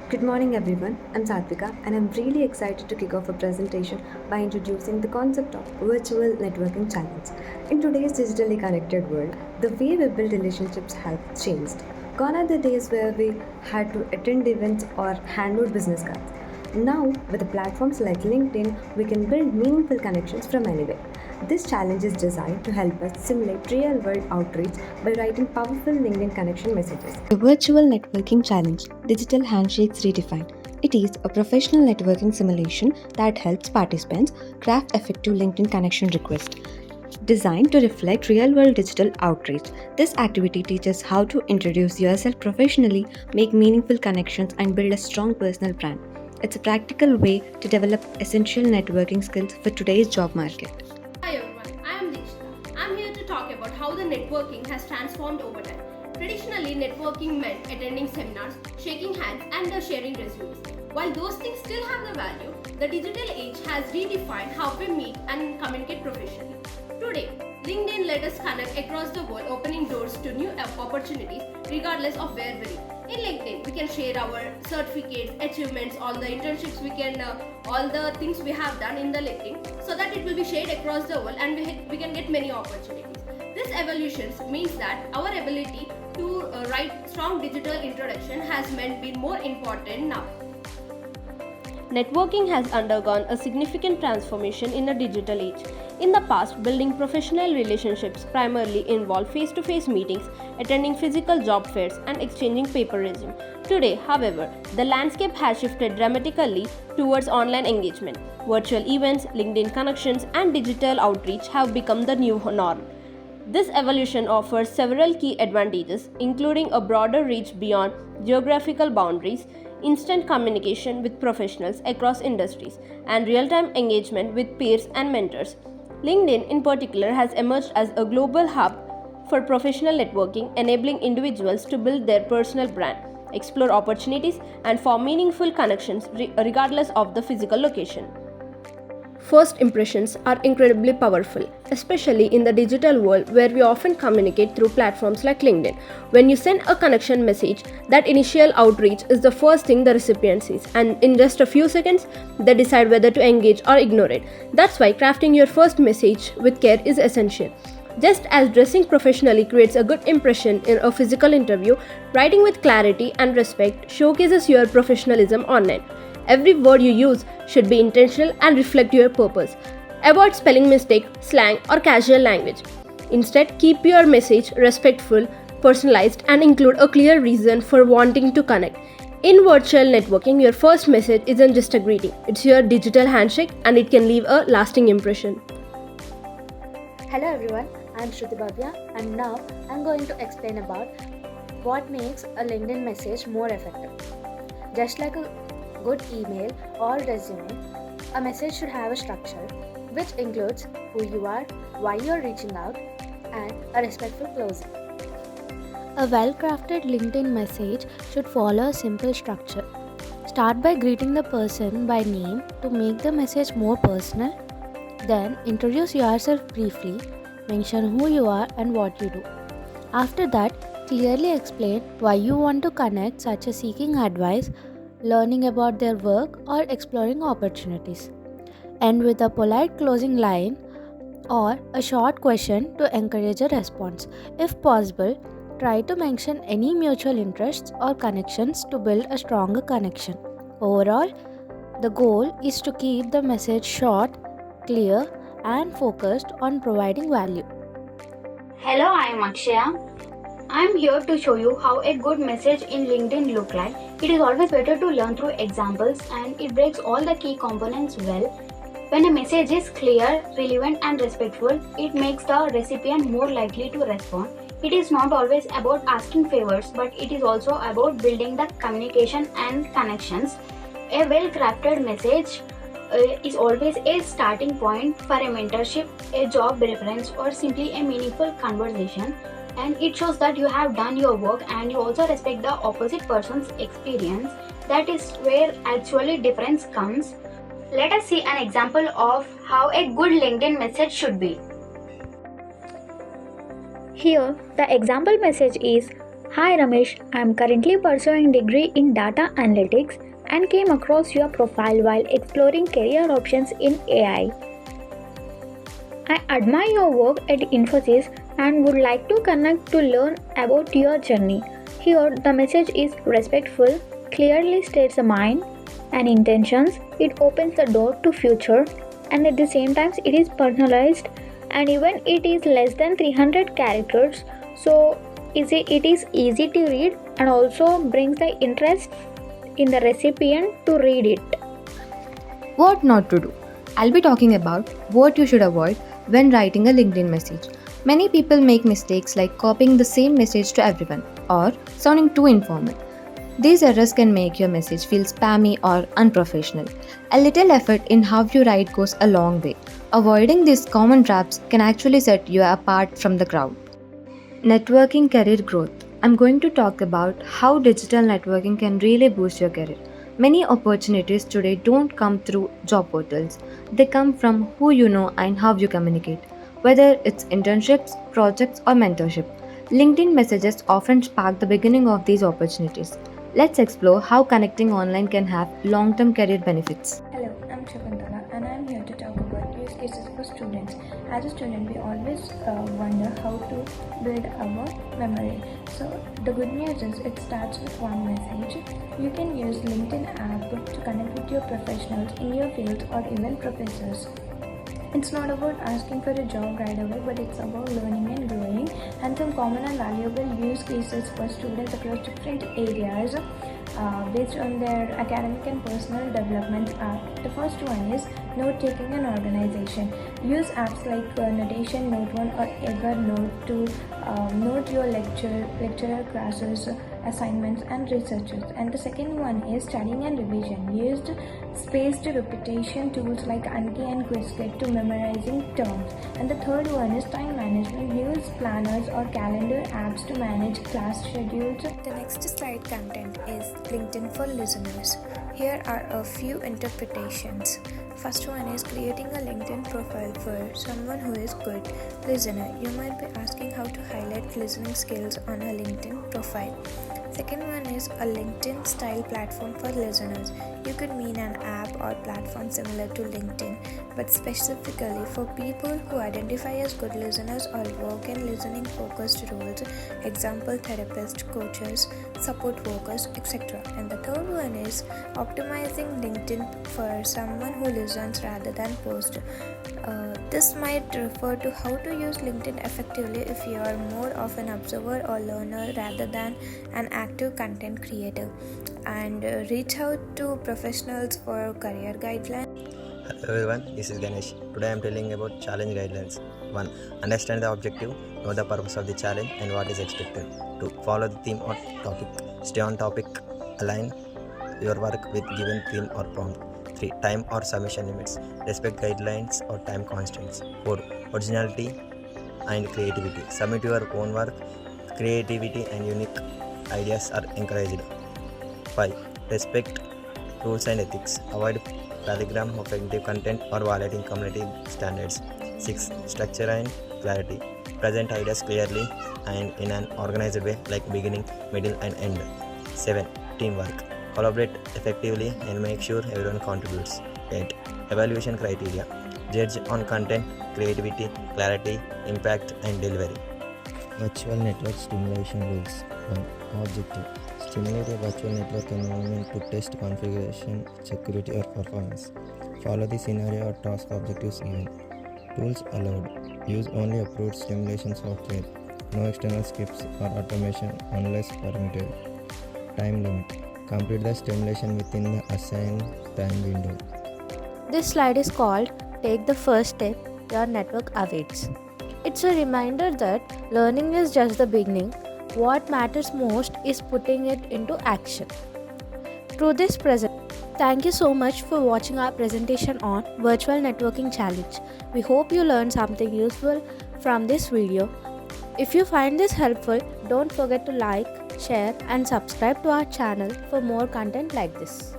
Good morning, everyone. I'm Satvika, and I'm really excited to kick off a presentation by introducing the concept of virtual networking challenge. In today's digitally connected world, the way we build relationships has changed. Gone are the days where we had to attend events or handle business cards. Now, with platforms like LinkedIn, we can build meaningful connections from anywhere. This challenge is designed to help us simulate real world outreach by writing powerful LinkedIn connection messages. The Virtual Networking Challenge Digital Handshakes Redefined. It is a professional networking simulation that helps participants craft effective LinkedIn connection requests. Designed to reflect real world digital outreach, this activity teaches how to introduce yourself professionally, make meaningful connections, and build a strong personal brand. It's a practical way to develop essential networking skills for today's job market. Hi everyone, I am Dikshita. I am here to talk about how the networking has transformed over time. Traditionally, networking meant attending seminars, shaking hands, and sharing resumes. While those things still have the value, the digital age has redefined how we meet and communicate professionally. Today, LinkedIn let us connect across the world, opening doors to new opportunities regardless of where we live. In LinkedIn, we can share our certificates, achievements, all the internships all the things we have done in the LinkedIn, so that it will be shared across the world and we can get many opportunities. This evolution means that our ability to write strong digital introduction has been more important now. Networking has undergone a significant transformation in the digital age. In the past, building professional relationships primarily involved face-to-face meetings, attending physical job fairs, and exchanging paper resume. Today, however, the landscape has shifted dramatically towards online engagement. Virtual events, LinkedIn connections, and digital outreach have become the new norm. This evolution offers several key advantages, including a broader reach beyond geographical boundaries, instant communication with professionals across industries, and real time engagement with peers and mentors. LinkedIn, in particular, has emerged as a global hub for professional networking, enabling individuals to build their personal brand, explore opportunities, and form meaningful connections regardless of the physical location. First impressions are incredibly powerful, especially in the digital world where we often communicate through platforms like LinkedIn. When you send a connection message, that initial outreach is the first thing the recipient sees, and in just a few seconds, they decide whether to engage or ignore it. That's why crafting your first message with care is essential. Just as dressing professionally creates a good impression in a physical interview, writing with clarity and respect showcases your professionalism online. Every word you use should be intentional and reflect your purpose. Avoid spelling mistake, slang, or casual language. Instead, keep your message respectful, personalized, and include a clear reason for wanting to connect. In virtual networking, your first message isn't just a greeting, it's your digital handshake and it can leave a lasting impression. Hello everyone, I'm Shruti Bhavya and now I'm going to explain about what makes a LinkedIn message more effective. Just like a good email or resume, a message should have a structure which includes who you are, why you're reaching out, and a respectful closing. A well-crafted LinkedIn message should follow a simple structure. Start by greeting the person by name to make the message more personal. Then introduce yourself briefly, mention who you are and what you do. After that, clearly explain why you want to connect, such as seeking advice, learning about their work, or exploring opportunities. End with a polite closing line or a short question to encourage a response. If possible, try to mention any mutual interests or connections to build a stronger connection. Overall, the goal is to keep the message short, clear, and focused on providing value. Hello, I am Akshaya. I am here to show you how a good message in LinkedIn look like. It is always better to learn through examples and it breaks all the key components well. When a message is clear, relevant and respectful, it makes the recipient more likely to respond. It is not always about asking favors, but it is also about building the communication and connections. A well-crafted message is always a starting point for a mentorship, a job reference, or simply a meaningful conversation. And it shows that you have done your work and you also respect the opposite person's experience. That is where actually difference comes. Let us see an example of how a good LinkedIn message should be. Here, the example message is, Hi Ramesh, I am currently pursuing degree in data analytics and came across your profile while exploring career options in AI. I admire your work at Infosys and would like to connect to learn about your journey. Here, the message is respectful, clearly states the mind and intentions. It opens the door to future, and at the same time, it is personalized. And even it is less than 300 characters, so it is easy to read and also brings the interest in the recipient to read it. What not to do. I'll be talking about what you should avoid when writing a LinkedIn message. Many people make mistakes like copying the same message to everyone or sounding too informal. These errors can make your message feel spammy or unprofessional. A little effort in how you write goes a long way. Avoiding these common traps can actually set you apart from the crowd. Networking career growth. I'm going to talk about how digital networking can really boost your career. Many opportunities today don't come through job portals, they come from who you know and how you communicate. Whether it's internships, projects, or mentorship, LinkedIn messages often spark the beginning of these opportunities. Let's explore how connecting online can have long term career benefits. Hello, I'm Shakuntala and I'm here to talk about use cases for students. As a student, we always wonder how to build our memory. So the good news is it starts with one message. You can use LinkedIn app to connect with your professionals in your field or even professors. It's not about asking for a job right away, but it's about learning and growing, and some common and valuable use cases for students across different areas based on their academic and personal development are. The first one is note taking and organization. Use apps like Notation, Note1 or Evernote to note your lecturer classes, assignments and researches. And the second one is studying and revision. Used spaced repetition tools like Anki and Quizlet to memorizing terms. And the third one is time management. Use planners or calendar apps to manage class schedules. The next slide content is LinkedIn for listeners. Here are a few interpretations. First one is creating a LinkedIn profile for someone who is good listener. You might be asking how to highlight listening skills on a LinkedIn profile. Second one is a LinkedIn style platform for listeners. You could mean an app or platform similar to LinkedIn, but specifically for people who identify as good listeners or work in listening focused roles, example therapists, coaches, support workers, etc. And the third one is optimizing LinkedIn for someone who listens rather than posts. This might refer to how to use LinkedIn effectively if you are more of an observer or learner rather than an active content creator. And reach out to professionals for career guidelines. Hello everyone, this is Ganesh. Today I am telling about challenge guidelines. 1. Understand the objective, know the purpose of the challenge and what is expected. 2. Follow the theme or topic. Stay on topic. Align your work with given theme or prompt. 3. Time or submission limits. Respect guidelines or time constraints. 4. Originality and creativity. Submit your own work. Creativity and unique ideas are encouraged. 5. Respect rules and ethics. Avoid paragram offensive content or violating community standards. 6. Structure and clarity. Present ideas clearly and in an organized way like beginning, middle and end. 7. Teamwork. Collaborate effectively and make sure everyone contributes. 8. Evaluation criteria. Judge on content, creativity, clarity, impact and delivery. Virtual network stimulation rules. 1. Objective. Stimulate a virtual network environment to test configuration, security or performance. Follow the scenario or task objectives given. Tools allowed. Use only approved stimulation software. No external scripts or automation unless permitted. Time limit. Complete the stimulation within the assigned time window. This slide is called Take the First Step, Your Network Awaits. It's a reminder that learning is just the beginning. What matters most is putting it into action. Through this thank you so much for watching our presentation on Virtual Networking Challenge. We hope you learned something useful from this video. If you find this helpful, don't forget to like, share and subscribe to our channel for more content like this.